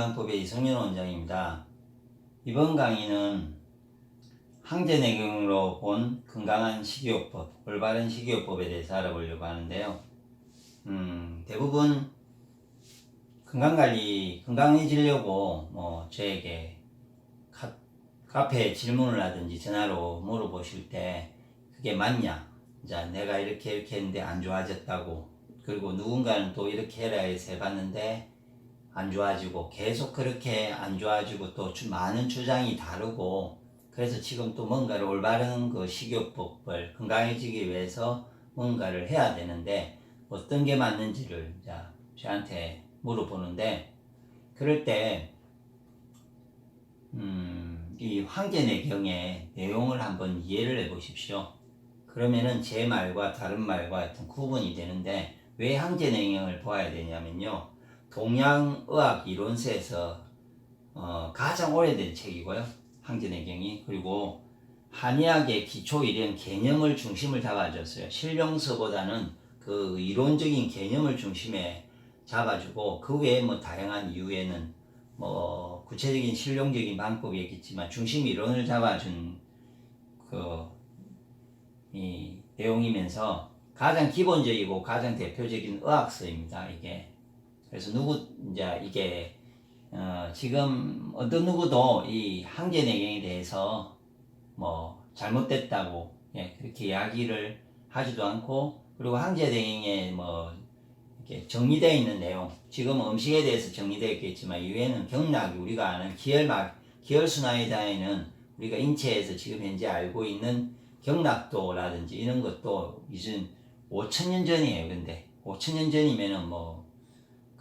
한일건강법의 이성윤 원장입니다. 이번 강의는 항제내경으로 본 건강한 식이요법, 올바른 식이요법에 대해서 알아보려고 하는데요. 대부분 건강관리, 건강해지려고 저에게 카페에 질문을 하든지 전화로 물어보실 때 그게 맞냐? 자, 내가 이렇게 했는데 안 좋아졌다고, 그리고 누군가는 또 이렇게 해라 해서 해봤는데 안 좋아지고, 계속 그렇게 안 좋아지고, 또 많은 주장이 다르고, 그래서 지금 또 뭔가를 올바른 그 식이요법을 건강해지기 위해서 뭔가를 해야 되는데 어떤 게 맞는지를 저한테 물어보는데, 그럴 때 이 황제내경의 내용을 한번 이해를 해 보십시오. 그러면은 제 말과 다른 말과 어떤 구분이 되는데, 왜 황제내경을 보아야 되냐면요, 동양의학 이론서에서 가장 오래된 책이고요, 황제내경이. 그리고 한의학의 기초 이런 개념을 중심을 잡아줬어요. 실용서보다는 그 이론적인 개념을 중심에 잡아주고, 그 외에 다양한 이유에는 구체적인 실용적인 방법이 있겠지만 중심 이론을 잡아준 이 내용이면서 가장 기본적이고 가장 대표적인 의학서입니다, 이게. 그래서 이게 지금 어떤 누구도 이 항제내경에 대해서 잘못됐다고 그렇게 이야기를 하지도 않고, 그리고 항제내경에 이렇게 정리되어 있는 내용, 지금 음식에 대해서 정리되어 있겠지만 이외에는 경락이, 우리가 아는 기혈순환에 대해는 우리가 인체에서 지금 현재 알고 있는 경락도라든지 이런 것도 이젠 5,000년 전이에요. 근데 5,000년 전이면은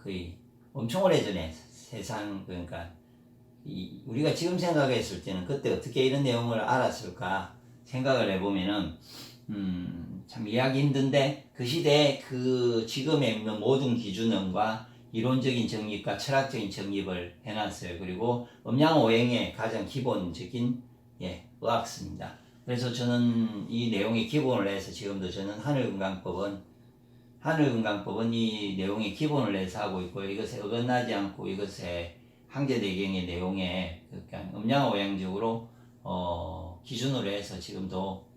거의 엄청 오래전에 세상, 그러니까 우리가 지금 생각했을 때는 그때 어떻게 이런 내용을 알았을까 생각을 해보면은 참 이해하기 힘든데, 그 시대에 그 지금에 있는 모든 기준론과 이론적인 정립과 철학적인 정립을 해놨어요. 그리고 음양오행의 가장 기본적인 의학습니다. 그래서 저는 이 내용의 기본을 해서 지금도 저는 하늘건강법은 이 내용의 기본을 해서 하고 있고, 이것에 어긋나지 않고 이것에 항제내경의 내용에 그러니까 음양오행적으로 기준으로 해서 지금도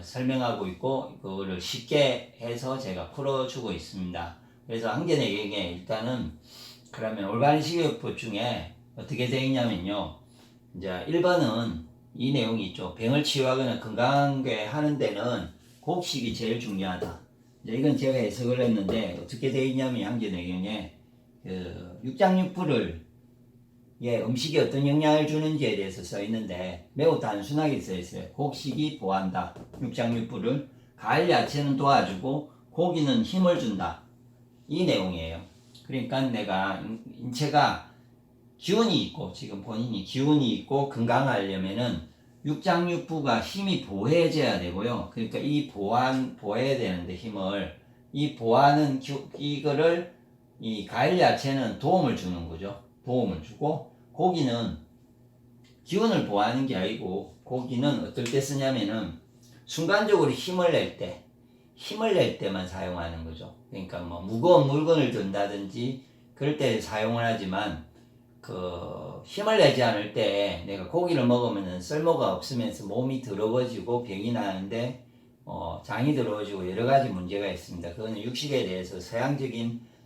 설명하고 있고, 그거를 쉽게 해서 제가 풀어주고 있습니다. 그래서 항제내경에 일단은, 그러면 올바른 식이요법 중에 어떻게 되어 있냐면요, 이제 1번은 이 내용이 있죠. 병을 치유하거나 건강하게 하는 데는 곡식이 제일 중요하다. 이건 제가 해석을 했는데 어떻게 되어 있냐면, 항제내경에 육장육부를 음식이 어떤 영향을 주는지에 대해서 써 있는데 매우 단순하게 써 있어요. 곡식이 보한다. 육장육부를. 가을 야채는 도와주고 고기는 힘을 준다. 이 내용이에요. 그러니까 내가 인체가 기운이 있고, 지금 본인이 기운이 있고 건강하려면은 육장육부가 힘이 보해져야 되고요. 그러니까 이 보해야 되는데 이 보하는 이거를 이 가을 야채는 도움을 주는 거죠. 도움을 주고, 고기는 기운을 보하는 게 아니고, 고기는 어떨 때 쓰냐면은 순간적으로 힘을 낼 때만 사용하는 거죠. 그러니까 무거운 물건을 든다든지 그럴 때 사용을 하지만, 힘을 내지 않을 때 내가 고기를 먹으면 쓸모가 없으면서 몸이 더러워지고 병이 나는데 장이 더러워지고 여러 가지 문제가 있습니다. 그거는 육식에 대해서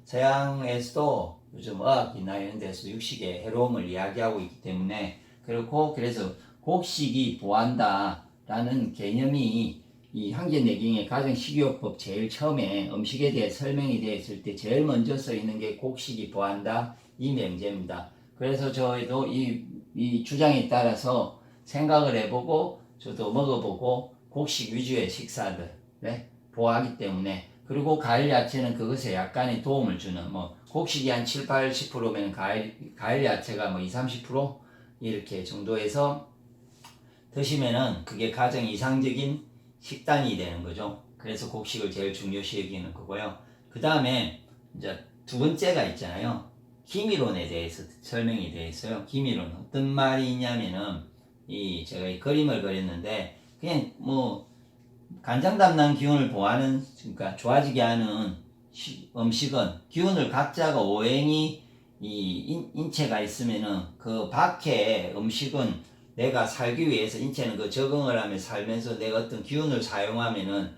서양에서도 요즘 의학이나 이런 데서 육식의 해로움을 이야기하고 있기 때문에, 그래서 곡식이 보한다 라는 개념이 이 항제내경의 가정 식이요법 제일 처음에 음식에 대해 설명이 되어 있을 때 제일 먼저 써 있는 게 곡식이 보한다, 이 명제입니다. 그래서 저희도 이 주장에 따라서 생각을 해보고 저도 먹어보고 곡식 위주의 식사들 보하기 때문에, 그리고 가을 야채는 그것에 약간의 도움을 주는, 곡식이 한 7, 80%면 가을 야채가 2, 30% 이렇게 정도에서 드시면은 그게 가장 이상적인 식단이 되는 거죠. 그래서 곡식을 제일 중요시 여기는 거고요. 그 다음에 이제 두 번째가 있잖아요. 기미론에 대해서 설명이 되어 있어요. 기미론 어떤 말이 있냐면은, 제가 이 그림을 그렸는데, 그냥 간장담낭 기운을 그러니까 좋아지게 하는 음식은 기운을 각자가 오행이 인체가 있으면은 그 밖에 음식은 내가 살기 위해서 인체는 그 적응을 하며 살면서 내가 어떤 기운을 사용하면은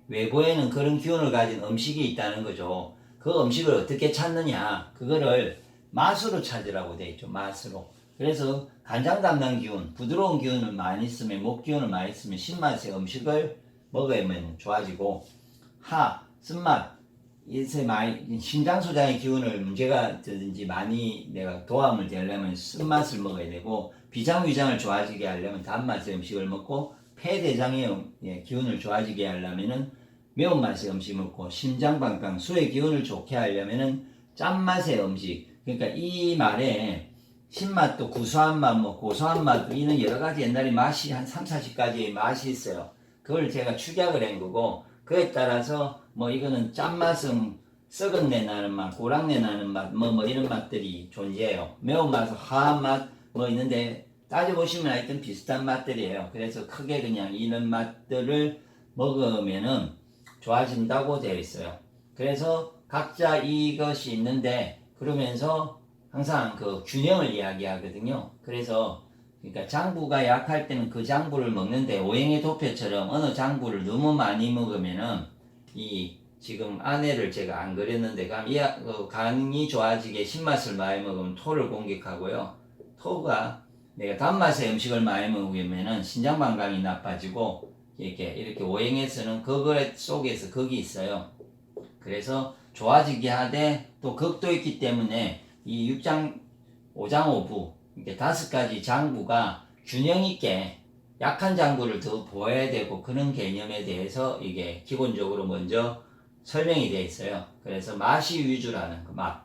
외부에는 그런 기운을 가진 음식이 있다는 거죠. 그 음식을 어떻게 찾느냐? 그거를 맛으로 찾으라고 돼 있죠. 맛으로. 그래서 간장 담당 기운, 부드러운 기운을 많이 쓰면, 목 기운을 많이 쓰면 신맛의 음식을 먹으면 좋아지고, 쓴맛, 이세 많이 신장 소장의 기운을 문제가 되든지 많이 내가 도움을 되려면 쓴맛을 먹어야 되고, 비장 위장을 좋아지게 하려면 단맛의 음식을 먹고, 폐대장의 기운을 좋아지게 하려면은 매운맛의 음식 먹고, 심장방광 수의 기운을 좋게 하려면은 짠맛의 음식. 그러니까 이 말에 신맛도 구수한 맛, 뭐 고소한 맛도 이는 여러 가지 옛날에 맛이 한 3, 40가지의 맛이 있어요. 그걸 제가 축약을 한 거고, 그에 따라서 뭐 이거는 짠맛은 썩은 내 나는 맛, 고랑내 나는 맛, 뭐 이런 맛들이 존재해요. 매운맛은 화한 맛, 뭐 있는데 따져보시면 하여튼 비슷한 맛들이에요. 그래서 크게 그냥 이런 맛들을 먹으면은 좋아진다고 되어 있어요. 그래서 각자 이것이 있는데 그러면서 항상 그 균형을 이야기하거든요. 그래서 그러니까 장부가 약할 때는 그 장부를 먹는데 오행의 도표처럼 어느 장부를 너무 많이 먹으면은 이 지금 안에를 제가 안 그렸는데 간이 좋아지게 신맛을 많이 먹으면 토를 공격하고요. 토가 내가 단맛의 음식을 많이 먹으면은 신장 방광이 나빠지고 이렇게 오행에서는 그거 속에서 극이 있어요. 그래서 좋아지게 하되 또 극도 있기 때문에 이 6장 5장 5부 이렇게 5가지 장부가 균형 있게 약한 장부를 더 보여야 되고 그런 개념에 대해서 이게 기본적으로 먼저 설명이 되어 있어요. 그래서 맛이 위주라는 그 맛.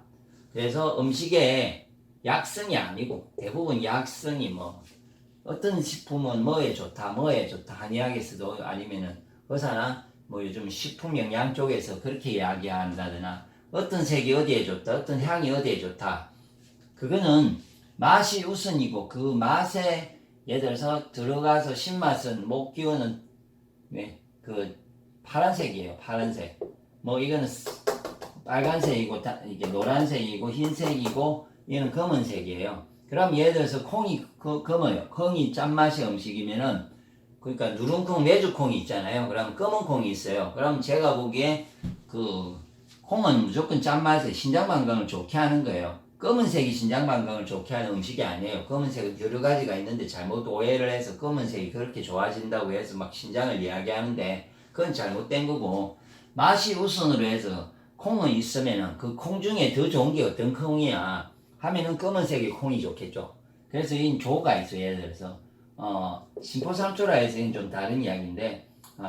그래서 음식에 약성이 아니고 대부분 약성이 뭐 어떤 식품은 뭐에 좋다 한의학에서도 아니면은 의사나 뭐 요즘 식품 영양 쪽에서 그렇게 이야기한다거나 어떤 색이 어디에 좋다 어떤 향이 어디에 좋다 그거는 맛이 우선이고 그 맛에 예를 들어서 들어가서 신맛은 목 기운은 그 파란색이에요. 파란색 뭐 이거는 빨간색이고 이게 노란색이고 흰색이고 이거는 검은색이에요. 그럼 예를 들어서 콩이 검어요. 콩이 짠맛의 음식이면은 그러니까 누룽콩 메주콩이 있잖아요. 그럼 검은 콩이 있어요. 그럼 제가 보기에 그 콩은 무조건 짠맛에 신장 건강을 좋게 하는 거예요. 검은색이 신장 건강을 좋게 하는 음식이 아니에요. 검은색은 여러 가지가 있는데 잘못 오해를 해서 검은색이 그렇게 좋아진다고 해서 막 신장을 이야기하는데 그건 잘못된 거고 맛이 우선으로 해서 콩은 있으면은 그 콩 중에 더 좋은 게 어떤 콩이야 하면은 검은색의 콩이 좋겠죠. 그래서 이 조가 있어요. 예를 들어서 심포삼초라 해서 좀 다른 이야기인데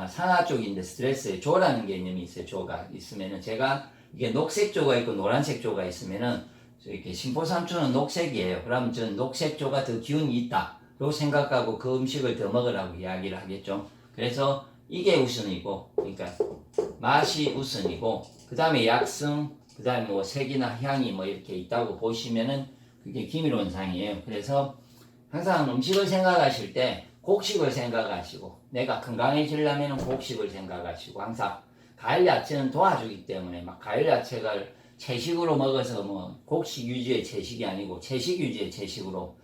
산화 쪽인데 스트레스에 조라는 개념이 있어요. 조가 있으면은 제가 이게 녹색 조가 있고 노란색 조가 있으면은 이렇게 심포삼초는 녹색이에요. 그러면 저는 녹색 조가 더 기운이 있다고 생각하고 그 음식을 더 먹으라고 이야기를 하겠죠. 그래서 이게 우선이고 그러니까 맛이 우선이고 그 다음에 약성 그 다음에 뭐 색이나 향이 뭐 이렇게 있다고 보시면은 그게 기밀원상이에요. 그래서 항상 음식을 생각하실 때 곡식을 생각하시고 내가 건강해지려면 곡식을 생각하시고 항상 과일 야채는 도와주기 때문에 막 과일 야채가 채식으로 먹어서 뭐 곡식 위주의 채식이 아니고 채식 위주의 채식으로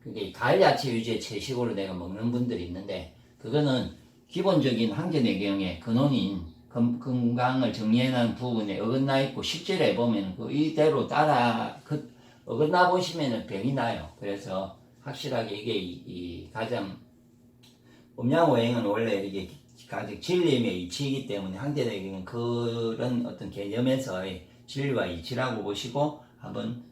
그게 과일 야채 위주의 채식으로 내가 먹는 분들이 있는데 그거는 기본적인 황제내경의 근원인 건강을 정리해놓은 부분에 어긋나 있고 실제로 해보면 그 이대로 어긋나 보시면 병이 나요. 그래서 확실하게 이게 이 가장 음양오행은 원래 이게 가장 진리의 이치이기 때문에 황제내경은 그런 어떤 개념에서의 진리와 이치라고 보시고 한번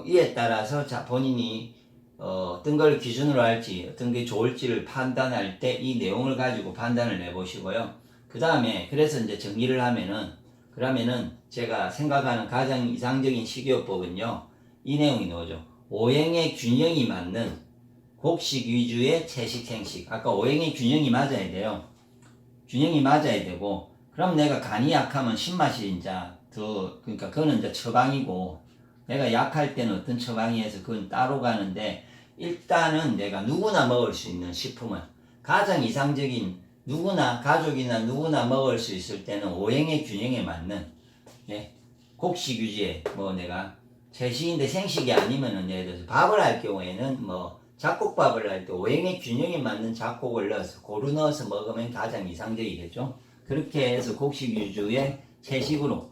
이에 따라서 본인이 어떤 걸 기준으로 할지 어떤 게 좋을지를 판단할 때 이 내용을 가지고 판단을 해보시고요. 그 다음에 그래서 이제 정리를 하면은 그러면은 제가 생각하는 가장 이상적인 식이요법은요 이 내용이 나오죠. 오행의 균형이 맞는 곡식 위주의 채식 생식. 아까 오행의 균형이 맞아야 돼요. 균형이 맞아야 되고 그럼 내가 간이 약하면 신맛이 이제 그러니까 그거는 이제 처방이고 내가 약할 때는 어떤 처방이 해서 그건 따로 가는데 일단은 내가 누구나 먹을 수 있는 식품은 가장 이상적인 누구나 가족이나 누구나 먹을 수 있을 때는 오행의 균형에 맞는 곡식 위주의 뭐 내가 채식인데 생식이 아니면은 예를 들어서 밥을 할 경우에는 뭐 잡곡밥을 할 때 오행의 균형에 맞는 잡곡을 넣어서 고루 넣어서 먹으면 가장 이상적이겠죠. 그렇게 해서 곡식 위주의 채식으로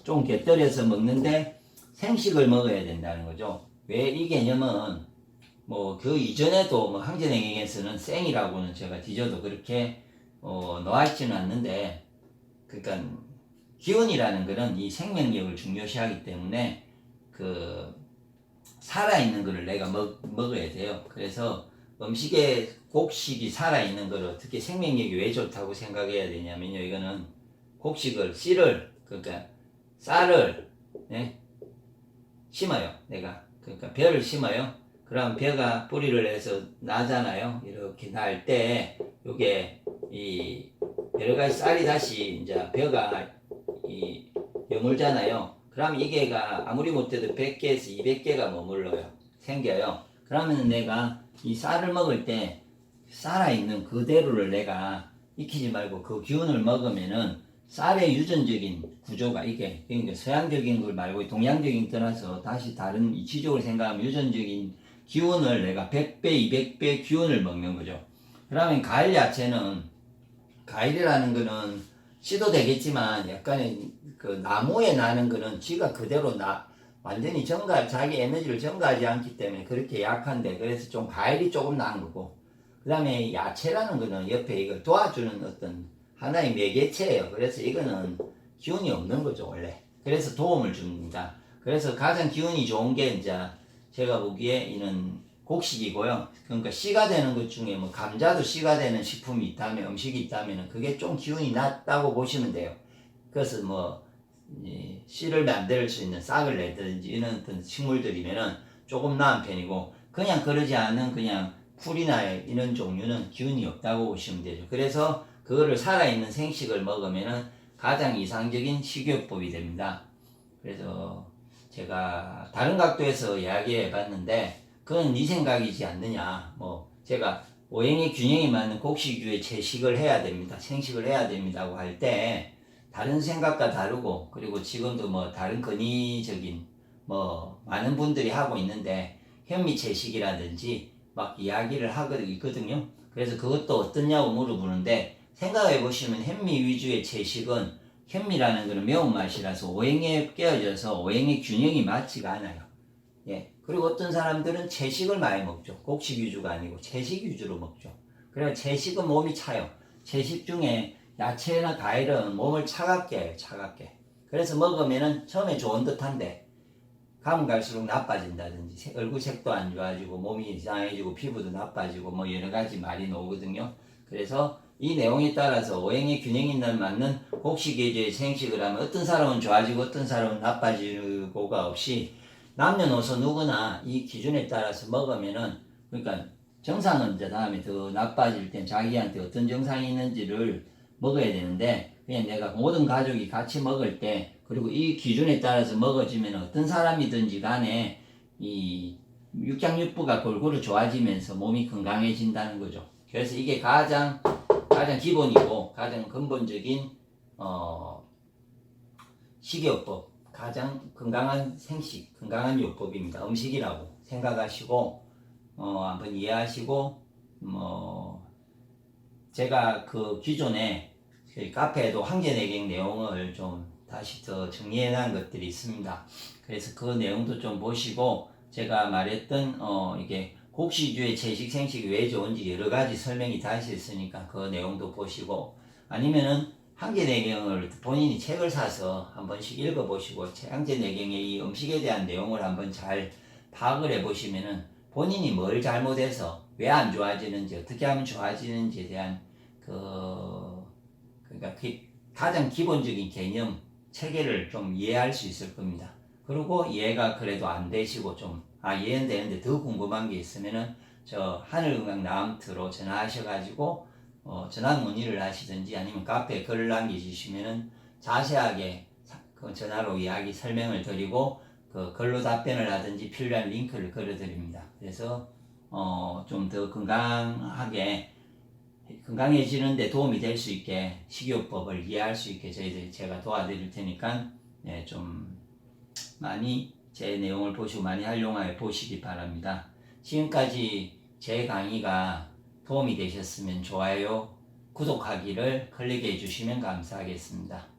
좀 곁들여서 먹는데 생식을 먹어야 된다는 거죠. 왜 이 개념은 뭐 그 이전에도 뭐 항진행행에서는 생이라고는 제가 뒤져도 그렇게 놓아있지는 않는데, 그러니까 기운이라는 거는 이 생명력을 중요시하기 때문에 그 살아있는 거를 내가 먹어야 돼요. 그래서 음식에 곡식이 살아있는 거를 어떻게 생명력이 왜 좋다고 생각해야 되냐면요. 이거는 곡식을 씨를 그러니까 쌀을 네? 심어요. 내가 그러니까 벼를 심어요. 그럼 벼가 뿌리를 해서 나잖아요. 이렇게 날 때 요게 이 여러 가지 쌀이 다시 이제 벼가 이 여물잖아요. 그럼 이게가 아무리 못해도 100개에서 200개가 머물러요. 생겨요. 그러면 내가 이 쌀을 먹을 때 살아있는 그대로를 내가 익히지 말고 그 기운을 먹으면은 쌀의 유전적인 구조가 이게 그러니까 서양적인 걸 말고 동양적인 떠나서 다시 다른 이치적으로 생각하면 유전적인 기운을 내가 100배, 200배 기운을 먹는 거죠. 그러면 과일 야채는 과일이라는 거는 씨도 되겠지만 약간의 그 나무에 나는 거는 지가 그대로 완전히 자기 에너지를 증가하지 않기 때문에 그렇게 약한데, 그래서 좀 과일이 조금 나은 거고, 그 다음에 야채라는 거는 옆에 이걸 도와주는 어떤 하나의 매개체예요. 그래서 이거는 기운이 없는 거죠, 원래. 그래서 도움을 줍니다. 그래서 가장 기운이 좋은 게 이제 제가 보기에 이는 곡식이고요. 그러니까 씨가 되는 것 중에 뭐 감자도 씨가 되는 식품이 있다면, 음식이 있다면 그게 좀 기운이 낮다고 보시면 돼요. 그래서 뭐 씨를 만들 수 있는 싹을 내든지 이런 어떤 식물들이면은 조금 나은 편이고, 그냥 그러지 않은 그냥 풀이나 이런 종류는 기운이 없다고 보시면 되죠. 그래서 그거를 살아있는 생식을 먹으면은 가장 이상적인 식이요법이 됩니다. 그래서 제가 다른 각도에서 이야기해 봤는데 그건 네 생각이지 않느냐. 뭐 제가 오행의 균형이 맞는 곡식류의 채식을 해야 됩니다. 생식을 해야 됩니다고 할 때 다른 생각과 다르고, 그리고 지금도 뭐 다른 근위적인 뭐 많은 분들이 하고 있는데 현미채식이라든지 막 이야기를 있거든요. 그래서 그것도 어떻냐고 물어보는데, 생각해 보시면 현미 위주의 채식은 현미라는 것은 매운맛이라서 오행에 깨어져서 오행의 균형이 맞지가 않아요. 예. 그리고 어떤 사람들은 채식을 많이 먹죠. 곡식 위주가 아니고 채식 위주로 먹죠. 그래서 채식은 몸이 차요. 채식 중에 야채나 과일은 몸을 차갑게 해요. 차갑게. 그래서 먹으면은 처음에 좋은 듯한데 가면 갈수록 나빠진다든지 얼굴 색도 안 좋아지고 몸이 이상해지고 피부도 나빠지고 뭐 여러 가지 말이 나오거든요. 그래서 이 내용에 따라서 오행의 균형이 맞는 곡식 위주의 생식을 하면 어떤 사람은 좋아지고 어떤 사람은 나빠지고가 없이 남녀노소 누구나 이 기준에 따라서 먹으면은, 그러니까 정상은 이제 다음에 더 나빠질 땐 자기한테 어떤 정상이 있는지를 먹어야 되는데, 그냥 내가 모든 가족이 같이 먹을 때 그리고 이 기준에 따라서 먹어지면 어떤 사람이든지 간에 이 육장육부가 골고루 좋아지면서 몸이 건강해진다는 거죠. 그래서 이게 가장 기본이고 가장 근본적인 식이요법, 가장 건강한 생식, 건강한 요법입니다. 음식이라고 생각하시고 한번 이해하시고, 제가 그 기존에 카페에도 항제내갱 내용을 좀 다시 더 정리해 놓은 것들이 있습니다. 그래서 그 내용도 좀 보시고, 제가 말했던 이게 곡식주의 채식 생식이 왜 좋은지 여러 가지 설명이 다시 있으니까 그 내용도 보시고, 아니면은 항제내경을 본인이 책을 사서 한 번씩 읽어보시고 항제내경의 이 음식에 대한 내용을 한번 잘 파악을 해보시면은 본인이 뭘 잘못해서 왜 안 좋아지는지, 어떻게 하면 좋아지는지에 대한 그러니까 그 가장 기본적인 개념 체계를 좀 이해할 수 있을 겁니다. 그리고 이해가 그래도 안 되시고 이해는 되는데 더 궁금한 게 있으면은 저 하늘건강 나암트로 전화하셔가지고 전화 문의를 하시든지 아니면 카페에 글을 남겨주시면은 자세하게 그 전화로 이야기 설명을 드리고 그 글로 답변을 하든지 필요한 링크를 걸어드립니다. 그래서 좀 더 건강해지는데 도움이 될 수 있게 식이요법을 이해할 수 있게 제가 도와드릴 테니까 좀 많이 제 내용을 보시고 많이 활용하여 보시기 바랍니다. 지금까지 제 강의가 도움이 되셨으면 좋아요, 구독하기를 클릭해 주시면 감사하겠습니다.